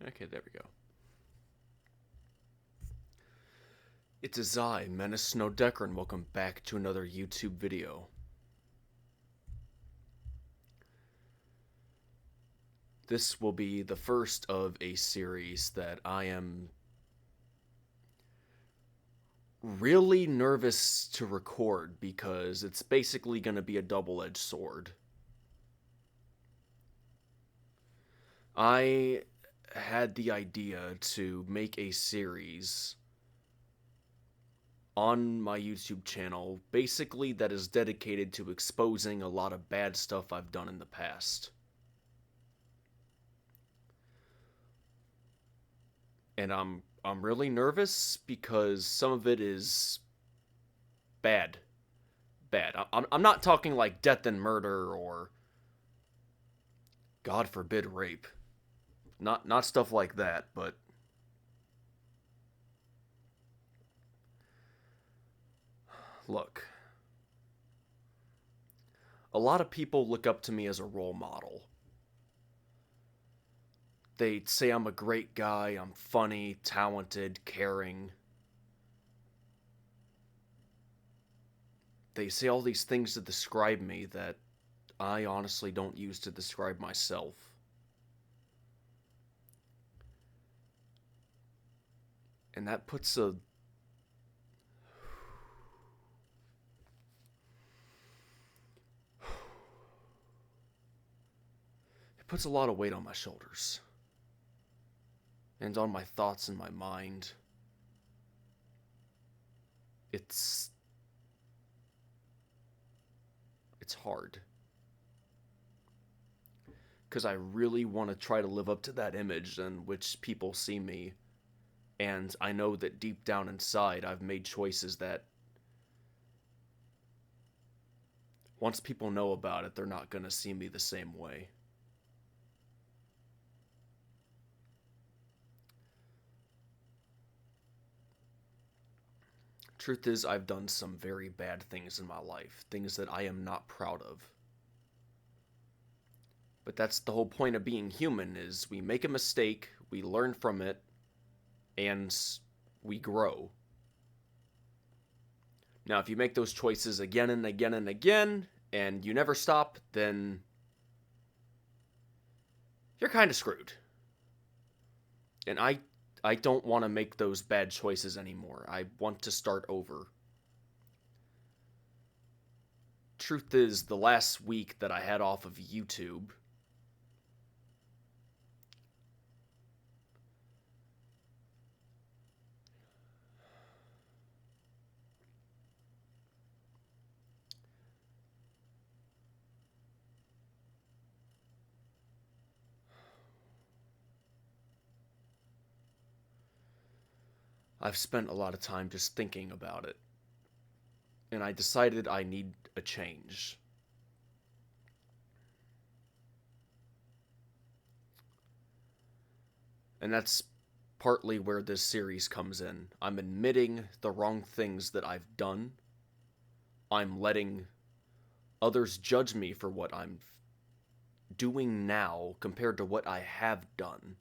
Okay, there we go. It is I, Menice and welcome back to another YouTube video. This will be the first of a series that I am really nervous to record because it's basically going to be a double-edged sword. I had the idea to make a series on my YouTube channel, basically that is dedicated to exposing a lot of bad stuff I've done in the past. And I'm really nervous because some of it is bad. Bad. I'm not talking like death and murder or, God forbid, rape. Not stuff like that, but look. A lot of people look up to me as a role model. They say I'm a great guy, I'm funny, talented, caring. They say all these things to describe me that I honestly don't use to describe myself. And that puts a... It puts a lot of weight on my shoulders. And on my thoughts and my mind. It's hard. Because I really want to try to live up to that image in which people see me. And I know that deep down inside, I've made choices that once people know about it, they're not going to see me the same way. Truth is, I've done some very bad things in my life, things that I am not proud of. But that's the whole point of being human, is we make a mistake, we learn from it, and we grow. Now, if you make those choices again and again and again, and you never stop, then you're kind of screwed. And I don't want to make those bad choices anymore. I want to start over. Truth is, the last week that I had off of YouTube, I've spent a lot of time just thinking about it. And I decided I need a change. And that's partly where this series comes in. I'm admitting the wrong things that I've done. I'm letting others judge me for what I'm doing now compared to what I have done.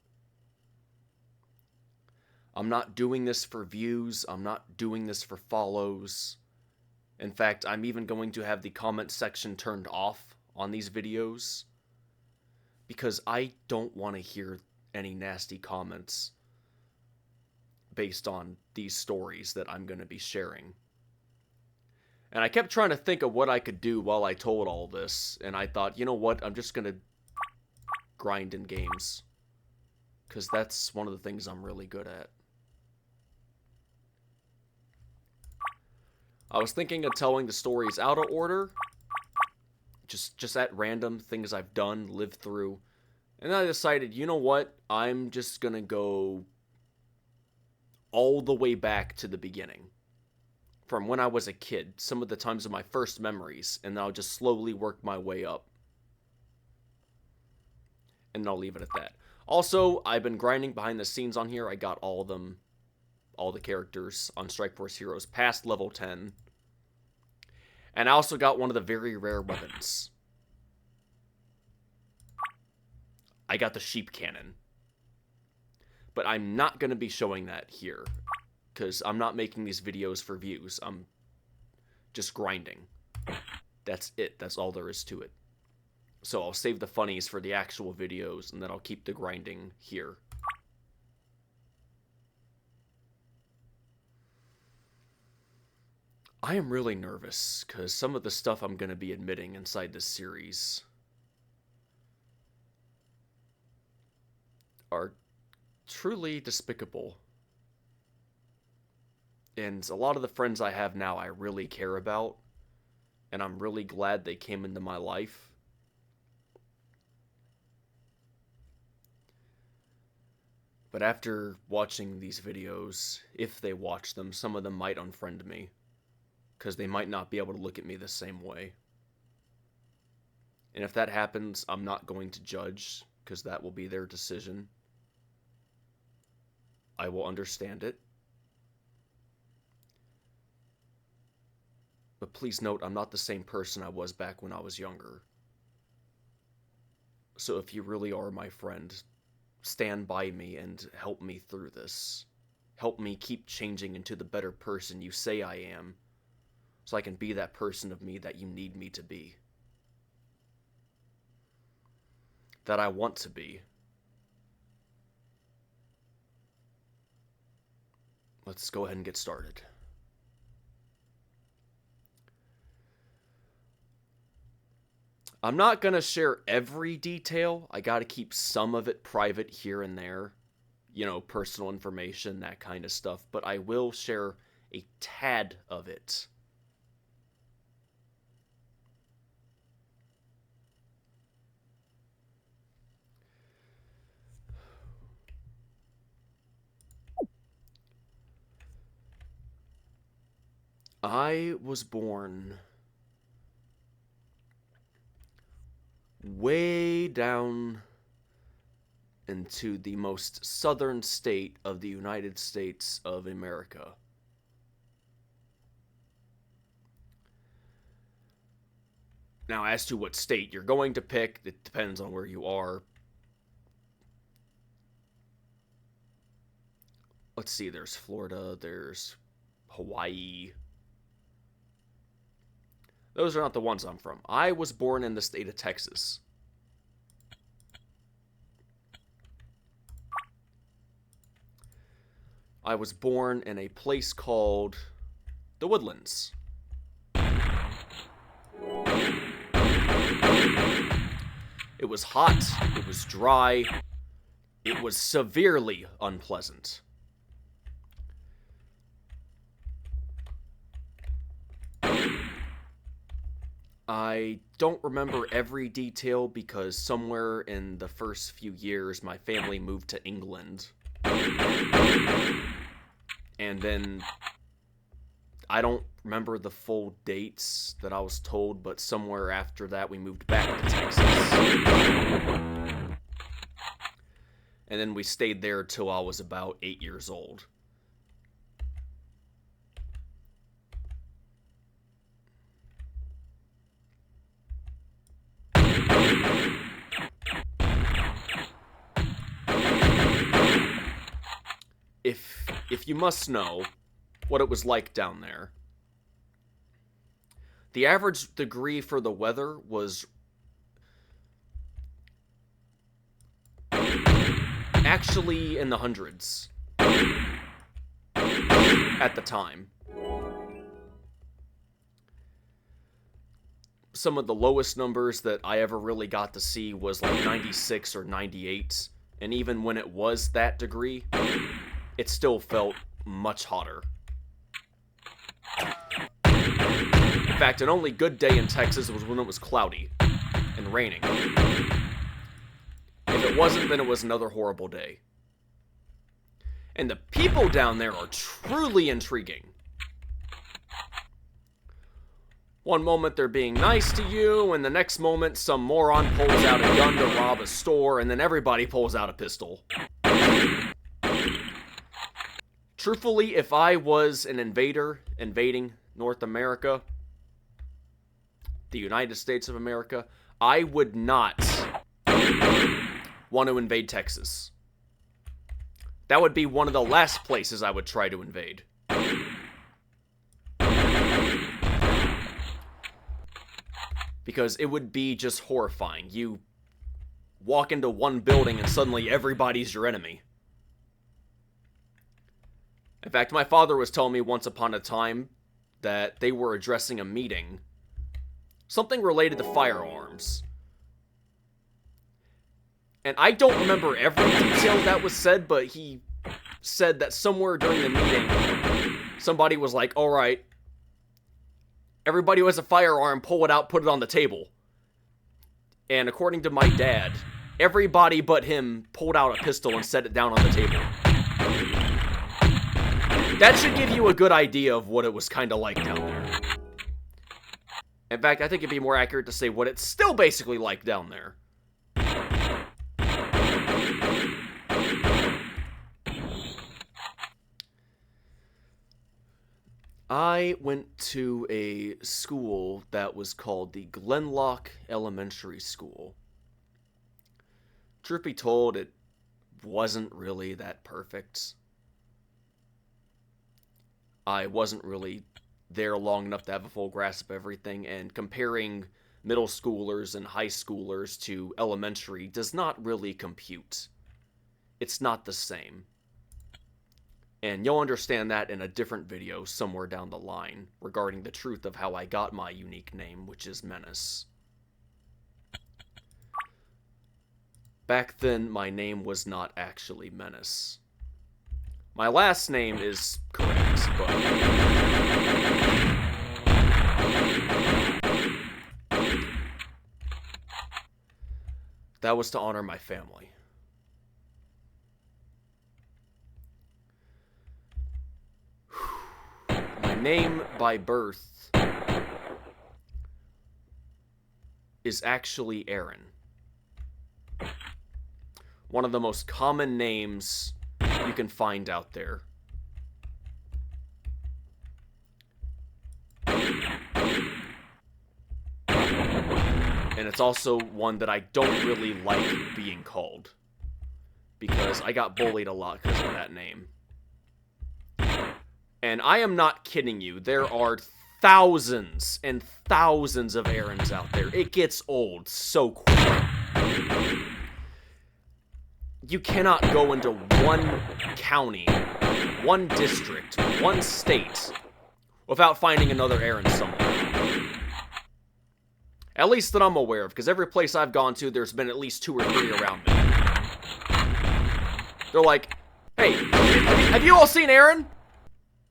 I'm not doing this for views. I'm not doing this for follows. In fact, I'm even going to have the comment section turned off on these videos because I don't want to hear any nasty comments based on these stories that I'm going to be sharing. And I kept trying to think of what I could do while I told all this, and I thought, you know what, I'm just going to grind in games, because that's one of the things I'm really good at. I was thinking of telling the stories out of order, just at random, things I've done, lived through, and then I decided, you know what, I'm just gonna go all the way back to the beginning. From when I was a kid, some of the times of my first memories, and then I'll just slowly work my way up. And I'll leave it at that. Also, I've been grinding behind the scenes on here. I got all of them, all the characters on Strike Force Heroes past level 10. And I also got one of the very rare weapons. I got the sheep cannon. But I'm not going to be showing that here, because I'm not making these videos for views. I'm just grinding. That's it. That's all there is to it. So I'll save the funnies for the actual videos, and then I'll keep the grinding here. I am really nervous, because some of the stuff I'm going to be admitting inside this series are truly despicable. And a lot of the friends I have now I really care about, and I'm really glad they came into my life. But after watching these videos, if they watch them, some of them might unfriend me, because they might not be able to look at me the same way. And if that happens, I'm not going to judge, because that will be their decision. I will understand it. But please note, I'm not the same person I was back when I was younger. So if you really are my friend, stand by me and help me through this. Help me keep changing into the better person you say I am, so I can be that person of me that you need me to be. That I want to be. Let's go ahead and get started. I'm not going to share every detail. I got to keep some of it private here and there. You know, personal information, that kind of stuff. But I will share a tad of it. I was born way down into the most southern state of the United States of America. Now, as to what state you're going to pick, it depends on where you are. Let's see, there's Florida, there's Hawaii. Those are not the ones I'm from. I was born in the state of Texas. I was born in a place called the Woodlands. It was hot, it was dry, it was severely unpleasant. I don't remember every detail because somewhere in the first few years my family moved to England. And then I don't remember the full dates that I was told, but somewhere after that we moved back to Texas. And then we stayed there till I was about 8 years old. If you must know what it was like down there, the average degree for the weather was actually in the hundreds at the time. Some of the lowest numbers that I ever really got to see was like 96 or 98, and even when it was that degree, it still felt much hotter. In fact, an only good day in Texas was when it was cloudy and raining. If it wasn't, then it was another horrible day. And the people down there are truly intriguing. One moment they're being nice to you, and the next moment some moron pulls out a gun to rob a store, and then everybody pulls out a pistol. Truthfully, if I was an invader invading North America, the United States of America, I would not want to invade Texas. that would be one of the last places I would try to invade. Because it would be just horrifying. You walk into one building and suddenly everybody's your enemy. In fact, my father was telling me once upon a time that they were addressing a meeting. Something related to firearms. And I don't remember every detail that was said, but he said that somewhere during the meeting, somebody was like, alright, everybody who has a firearm, pull it out, put it on the table. And according to my dad, everybody but him pulled out a pistol and set it down on the table. That should give you a good idea of what it was kind of like down there. In fact, I think it'd be more accurate to say what it's still basically like down there. I went to a school that was called the Glenlock Elementary School. Truth be told, it wasn't really that perfect. I wasn't really there long enough to have a full grasp of everything, and comparing middle schoolers and high schoolers to elementary does not really compute. It's not the same. And you'll understand that in a different video somewhere down the line regarding the truth of how I got my unique name, which is Menice. Back then, my name was not actually Menice. My last name is correct, but that was to honor my family. My name by birth is actually Aaron. One of the most common names you can find out there. And it's also one that I don't really like being called, because I got bullied a lot because of that name. And I am not kidding you, there are thousands and thousands of Aarons out there. It gets old so quick. You cannot go into one county, one district, one state without finding another Aaron somewhere. At least that I'm aware of, because every place I've gone to, there's been at least 2 or 3 around me. They're like, hey, have you all seen Aaron?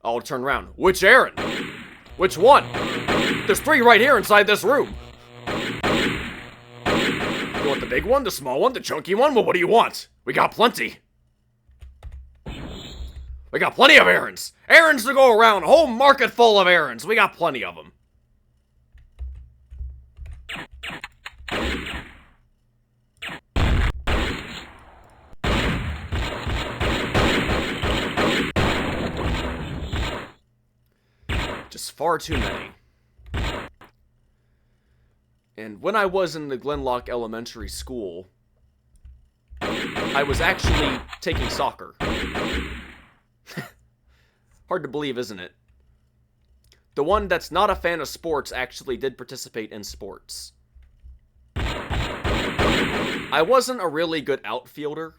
I'll turn around. Which Aaron? Which one? There's 3 right here inside this room. You want the big one, the small one, the chunky one? Well, what do you want? We got plenty. We got plenty of errands. Errands to go around. A whole market full of errands. We got plenty of them. Just far too many. And when I was in the Glenlock Elementary School, I was actually taking soccer. Hard to believe, isn't it? The one that's not a fan of sports actually did participate in sports. I wasn't a really good outfielder,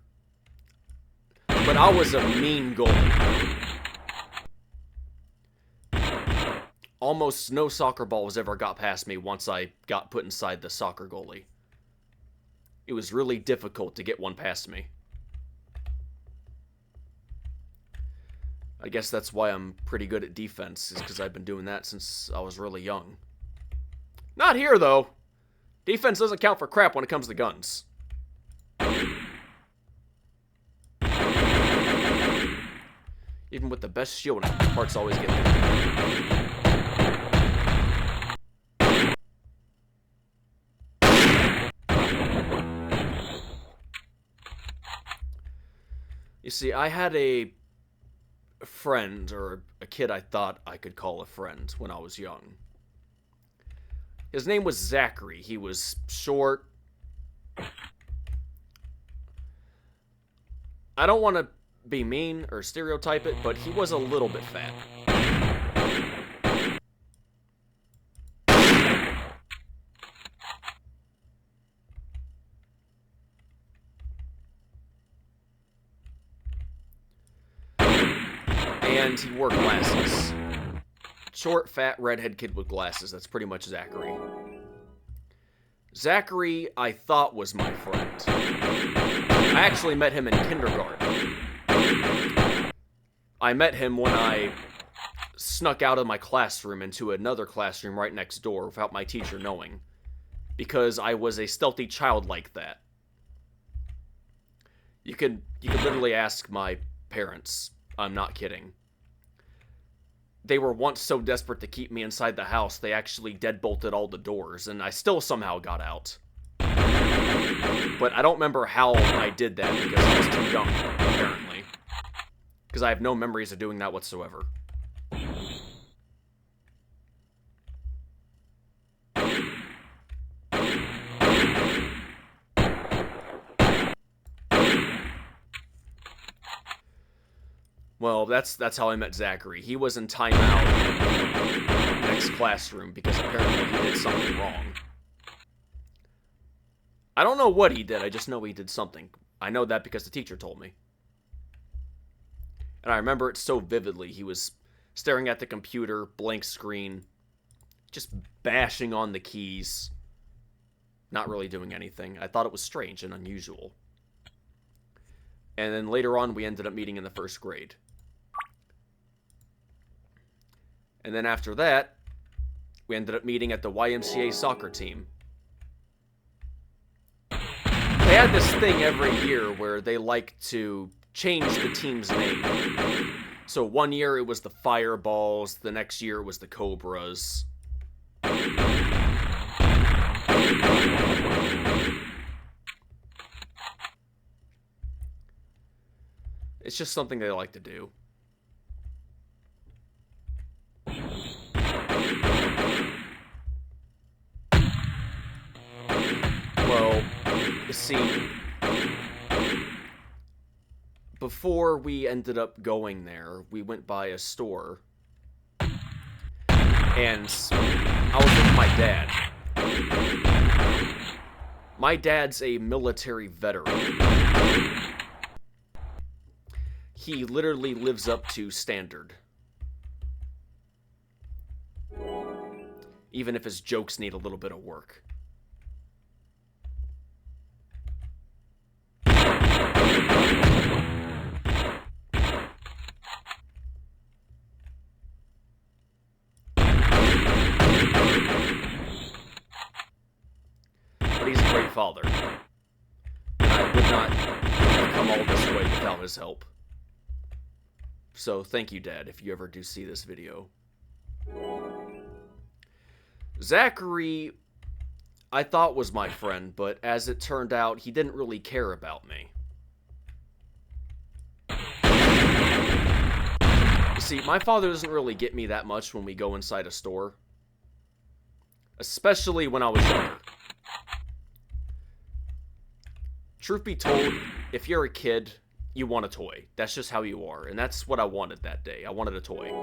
but I was a mean goalie. Almost no soccer balls ever got past me once I got put inside the soccer goalie. It was really difficult to get one past me. I guess that's why I'm pretty good at defense, is because I've been doing that since I was really young. Not here, though. Defense doesn't count for crap when it comes to guns. Even with the best shielding, parts always get hit. You see, I had a friend, or a kid I thought I could call a friend when I was young. His name was Zachary. He was short. I don't want to be mean or stereotype it, but he was a little bit fat. And he wore glasses. Short, fat, redhead kid with glasses. That's pretty much Zachary. Zachary, I thought, was my friend. I actually met him in kindergarten. I met him when I snuck out of my classroom into another classroom right next door without my teacher knowing. Because I was a stealthy child like that. You could literally ask my parents. I'm not kidding. They were once so desperate to keep me inside the house, they actually deadbolted all the doors, and I still somehow got out. But I don't remember how I did that because I was too young, apparently. Because I have no memories of doing that whatsoever. Well, that's how I met Zachary. He was in timeout in the next classroom because apparently he did something wrong. I don't know what he did, I just know he did something. I know that because the teacher told me. And I remember it so vividly. He was staring at the computer, blank screen, just bashing on the keys, not really doing anything. I thought it was strange and unusual. And then later on, we ended up meeting in the first grade. And then after that, we ended up meeting at the YMCA soccer team. They had this thing every year where they like to change the team's name. So one year it was the Fireballs, the next year it was the Cobras. It's just something they like to do. Well, you see, before we ended up going there, we went by a store, and I was with my dad. My dad's a military veteran. He literally lives up to standard. Even if his jokes need a little bit of work. But he's a great father. And I would not have come all this way without his help. So thank you, Dad, if you ever do see this video. Zachary, I thought was my friend, but as it turned out, he didn't really care about me. You see, my father doesn't really get me that much when we go inside a store. Especially when I was younger. Truth be told, if you're a kid, you want a toy. That's just how you are, and that's what I wanted that day. I wanted a toy.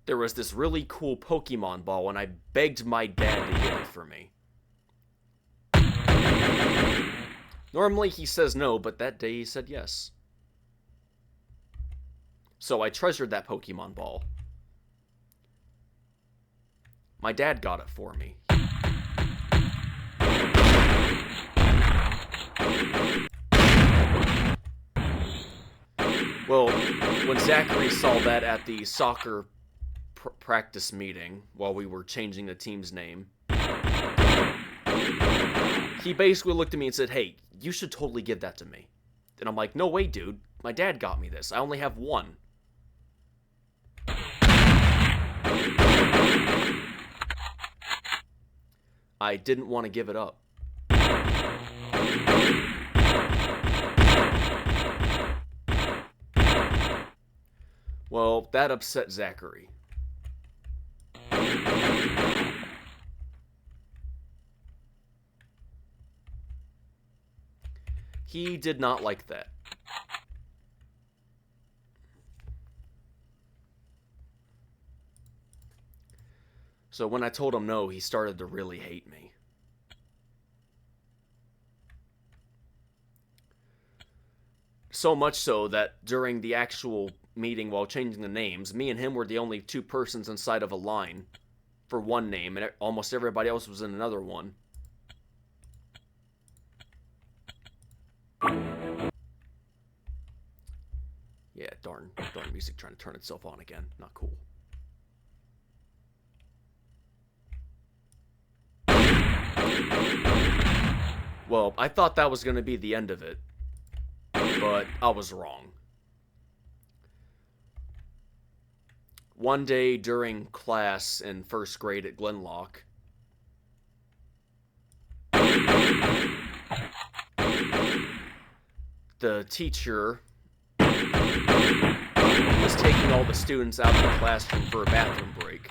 There was this really cool Pokemon ball, and I begged my dad to get it for me. Normally he says no, but that day he said yes. So I treasured that Pokemon ball. My dad got it for me. Well, when Zachary saw that at the soccer practice meeting, while we were changing the team's name, he basically looked at me and said, "Hey, you should totally give that to me." And I'm like, "No way, dude. My dad got me this. I only have one." I didn't want to give it up. Well, that upset Zachary. He did not like that. So when I told him no, he started to really hate me. So much so that during the actual meeting while changing the names, me and him were the only two persons inside of a line for one name, and almost everybody else was in another one. Yeah, darn music trying to turn itself on again. Not cool. Well, I thought that was going to be the end of it, but I was wrong. One day during class in first grade at Glenlock, the teacher was taking all the students out of the classroom for a bathroom break.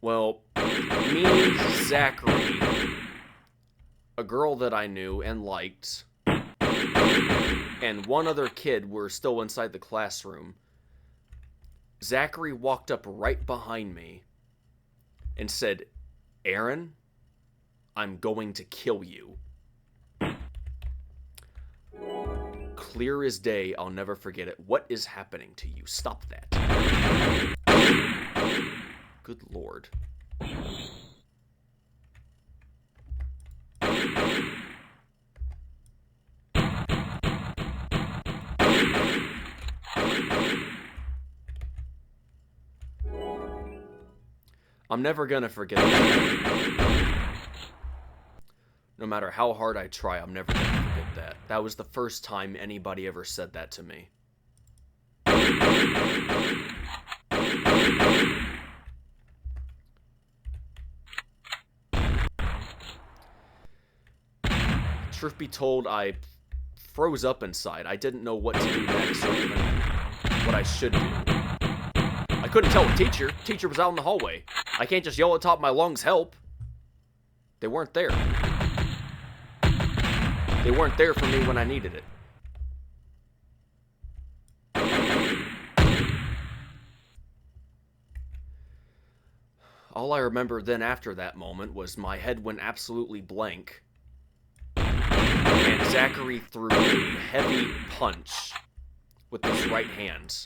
Well, me, Zachary, a girl that I knew and liked, and one other kid were still inside the classroom. Zachary walked up right behind me and said, "Aaron, I'm going to kill you." Clear as day, I'll never forget it. What is happening to you? Stop that. Good Lord. I'm never gonna forget that. No matter how hard I try, I'm never gonna forget that. That was the first time anybody ever said that to me. Truth be told, I froze up inside. I didn't know what to do next or even what I should do. I couldn't tell a teacher. Teacher was out in the hallway. I can't just yell at the top of my lungs, "Help!" They weren't there. They weren't there for me when I needed it. All I remember then after that moment was my head went absolutely blank, and Zachary threw a heavy punch with his right hand.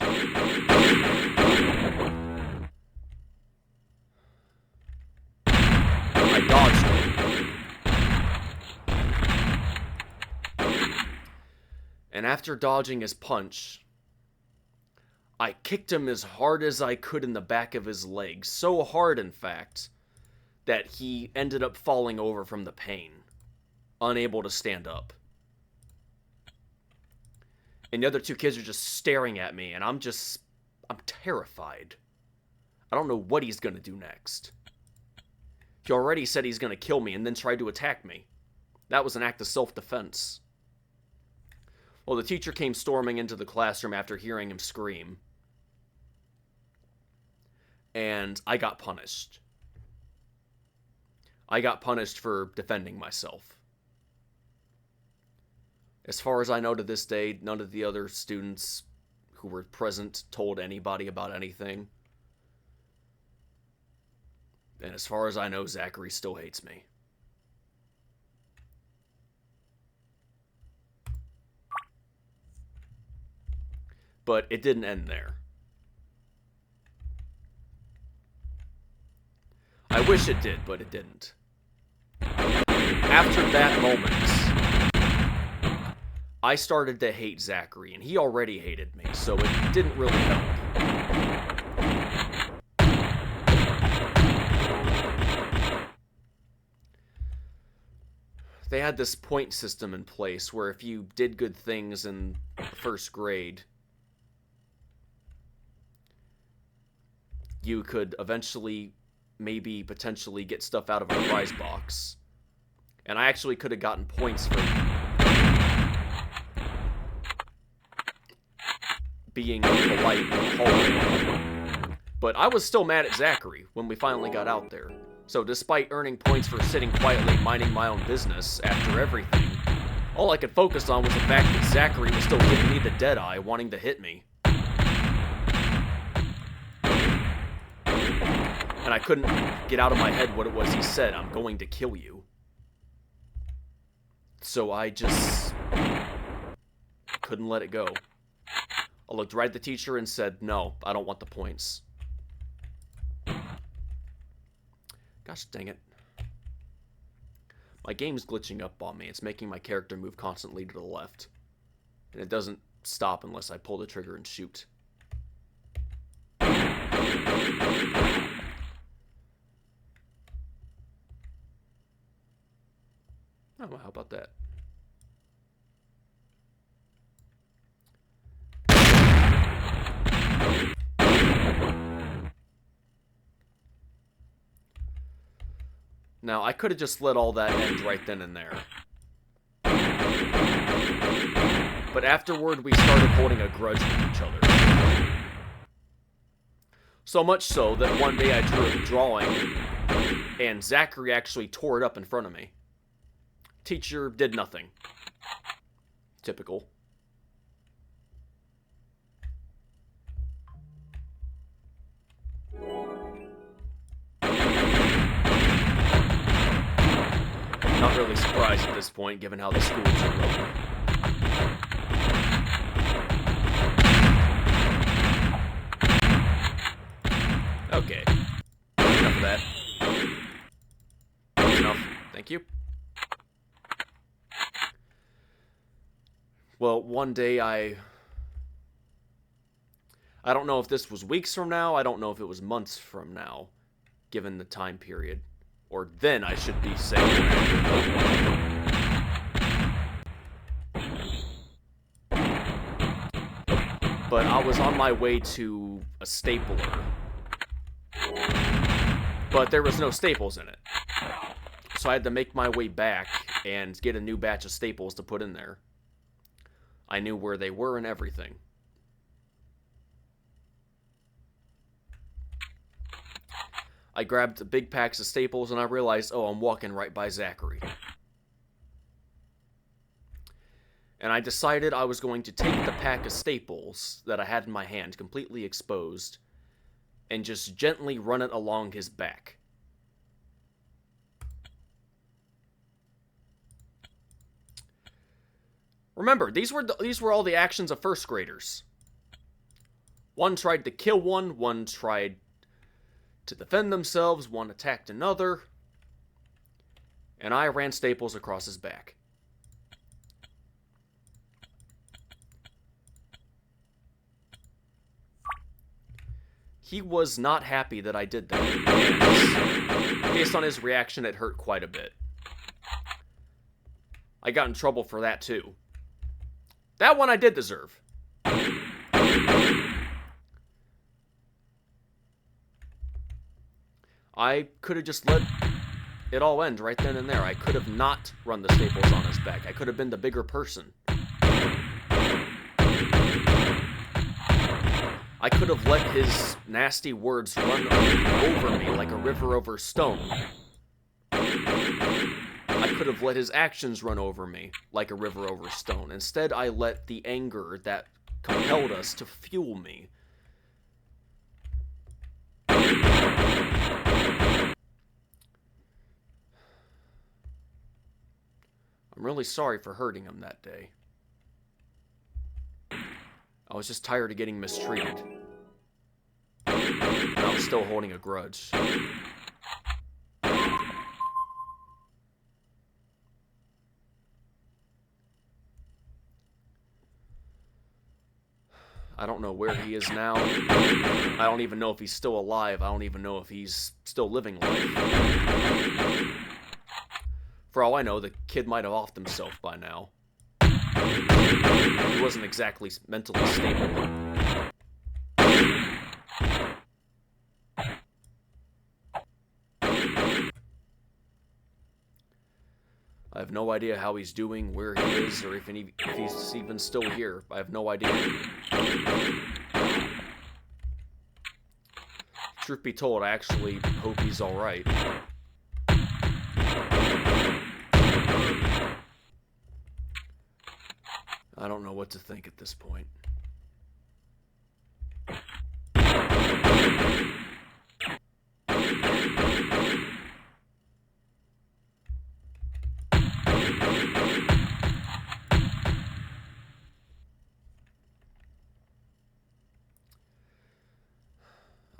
I dodged it. And after dodging his punch, I kicked him as hard as I could in the back of his leg. So hard, in fact, that he ended up falling over from the pain, unable to stand up. And the other two kids are just staring at me, and I'm terrified. I don't know what he's gonna do next. He already said he's gonna kill me and then tried to attack me. That was an act of self-defense. Well, the teacher came storming into the classroom after hearing him scream. And I got punished. I got punished for defending myself. As far as I know to this day, none of the other students who were present told anybody about anything. And as far as I know, Zachary still hates me. But it didn't end there. I wish it did, but it didn't. After that moment, I started to hate Zachary, and he already hated me, so it didn't really help. They had this point system in place where if you did good things in first grade, you could eventually, maybe potentially get stuff out of a prize box. And I actually could have gotten points for being polite in the hallway. But I was still mad at Zachary when we finally got out there. So despite earning points for sitting quietly minding my own business after everything, All I could focus on was the fact that Zachary was still giving me the dead eye, wanting to hit me. And I couldn't get out of my head what it was he said. I'm going to kill you. So I just couldn't let it go. I looked right at the teacher and said, no, I don't want the points. Gosh dang it. My game's glitching up on me. It's making my character move constantly to the left. And it doesn't stop unless I pull the trigger and shoot. Oh, well, how about that? Now, I could have just let all that end right then and there. But afterward, we started holding a grudge with each other. So much so that one day I drew a drawing, and Zachary actually tore it up in front of me. Teacher did nothing. Typical. Not really surprised at this point, given how the schools are going. Okay. Enough of that. Enough. Thank you. Well, one day I don't know if this was weeks from now. I don't know if it was months from now, given the time period. Or then, I should be saying. But I was on my way to a stapler. But there was no staples in it. So I had to make my way back and get a new batch of staples to put in there. I knew where they were and everything. I grabbed the big packs of staples and I realized, oh, I'm walking right by Zachary. And I decided I was going to take the pack of staples that I had in my hand, completely exposed, and just gently run it along his back. Remember, these were all the actions of first graders. One tried to kill one tried to defend themselves, one attacked another, and I ran staples across his back. He was not happy that I did that, and based on his reaction, it hurt quite a bit. I got in trouble for that too. That one I did deserve. I could have just let it all end right then and there. I could have not run the staples on his back. I could have been the bigger person. I could have let his nasty words run over me like a river over stone. I could have let his actions run over me like a river over stone. Instead, I let the anger that compelled us to fuel me. I'm really sorry for hurting him that day. I was just tired of getting mistreated. And I was still holding a grudge. I don't know where he is now. I don't even know if he's still alive. I don't even know if he's still living life. For all I know, the kid might have offed himself by now. He wasn't exactly mentally stable. I have no idea how he's doing, where he is, or if he's even still here. I have no idea. Truth be told, I actually hope he's alright. I don't know what to think at this point.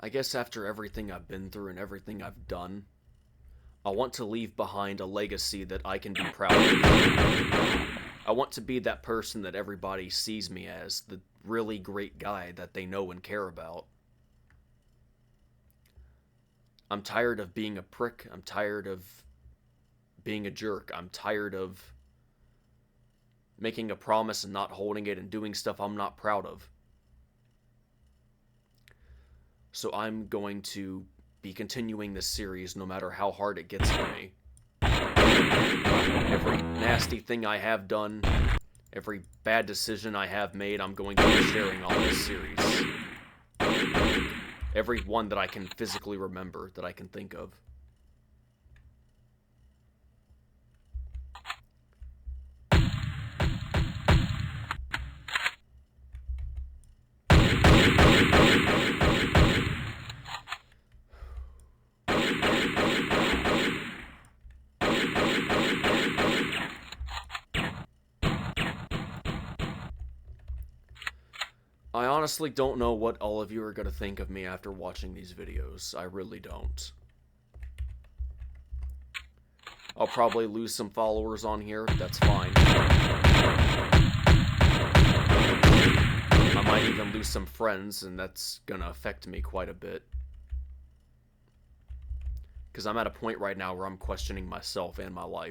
I guess after everything I've been through and everything I've done, I want to leave behind a legacy that I can be proud of. I want to be that person that everybody sees me as, the really great guy that they know and care about. I'm tired of being a prick. I'm tired of being a jerk. I'm tired of making a promise and not holding it and doing stuff I'm not proud of. So I'm going to be continuing this series no matter how hard it gets for me. Every nasty thing I have done, every bad decision I have made, I'm going to be sharing on this series. Every one that I can physically remember, that I can think of. I honestly don't know what all of you are going to think of me after watching these videos. I really don't. I'll probably lose some followers on here. That's fine. I might even lose some friends, and that's going to affect me quite a bit. Because I'm at a point right now where I'm questioning myself and my life.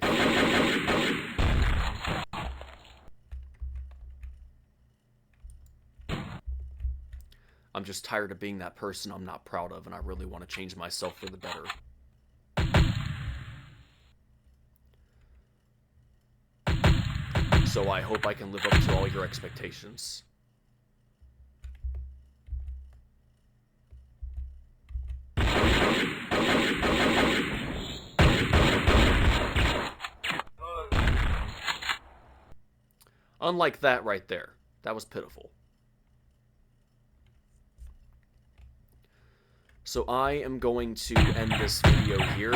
I'm just tired of being that person I'm not proud of, and I really want to change myself for the better. So I hope I can live up to all your expectations. Unlike that right there. That was pitiful. So I am going to end this video here.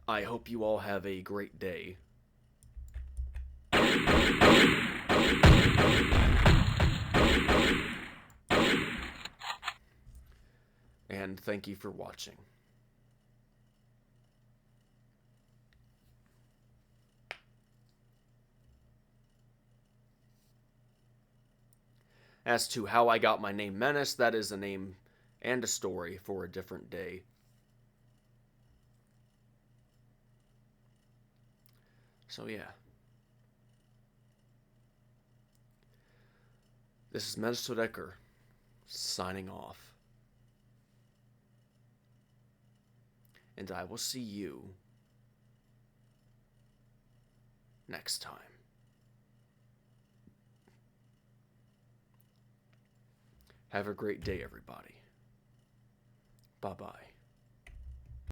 I hope you all have a great day. And thank you for watching. As to how I got my name Menice, that is a name and a story for a different day. So yeah. This is Menice signing off. And I will see you next time. Have a great day, everybody. Bye-bye.